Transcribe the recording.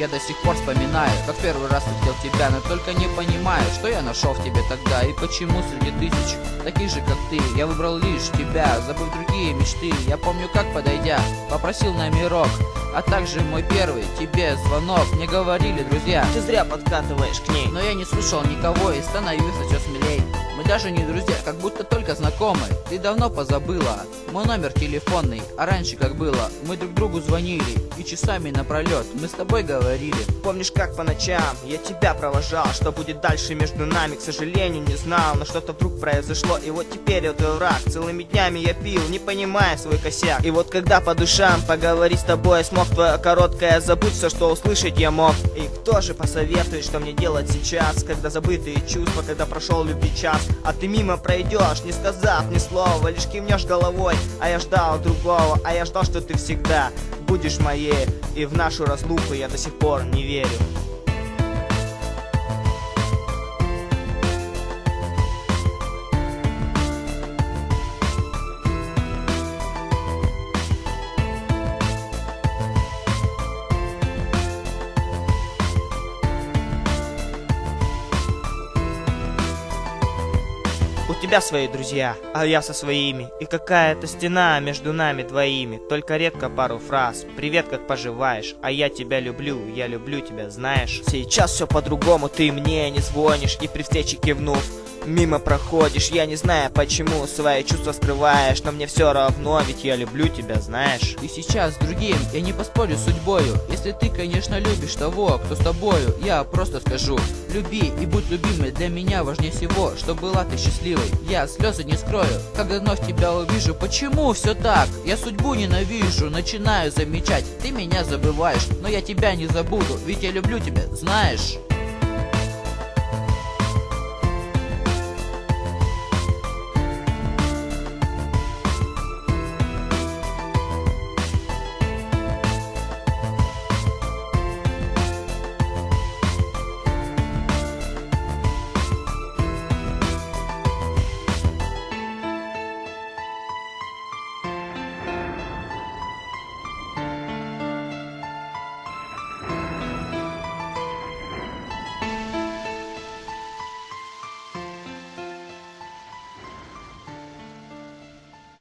Я до сих пор вспоминаю, как первый раз увидел тебя, но только не понимаю, что я нашел в тебе тогда и почему среди тысяч таких же, как ты, я выбрал лишь тебя, забыв другие мечты. Я помню, как подойдя, попросил номерок, а также мой первый тебе звонок. Мне говорили друзья: ты зря подкатываешь к ней. Но я не слушал никого и становился все смелей. Мы даже не друзья, как будто только знакомы. Ты давно позабыла мой номер телефонный, а раньше как было, мы друг другу звонили и часами напролет мы с тобой говорили. Помнишь, как по ночам я тебя провожал? Что будет дальше между нами, к сожалению, не знал. Но что-то вдруг произошло, и вот теперь я твой враг. Целыми днями я пил, не понимая свой косяк. И вот когда по душам поговорить с тобой я смог, твое короткое забудь все, что услышать я мог. И кто же посоветует, что мне делать сейчас, когда забытые чувства, когда прошел любви час? А ты мимо пройдешь, не сказав ни слова, лишь кивнешь головой. А я ждал другого, а я ждал, что ты всегда будешь моей. И в нашу разлуку я до сих пор не верю. У тебя свои друзья, а я со своими. И какая-то стена между нами двоими. Только редко пару фраз: привет, как поживаешь? А я тебя люблю, я люблю тебя, знаешь. Сейчас все по-другому, ты мне не звонишь и при встрече кивнув мимо проходишь. Я не знаю, почему свои чувства скрываешь, но мне все равно, ведь я люблю тебя, знаешь. И сейчас с другим я не поспорю с судьбою. Если ты, конечно, любишь того, кто с тобою, я просто скажу: люби и будь любимой, для меня важнее всего, что была ты счастливой. Я слезы не скрою, когда вновь тебя увижу. Почему все так? Я судьбу ненавижу, начинаю замечать. Ты меня забываешь, но я тебя не забуду, ведь я люблю тебя, знаешь.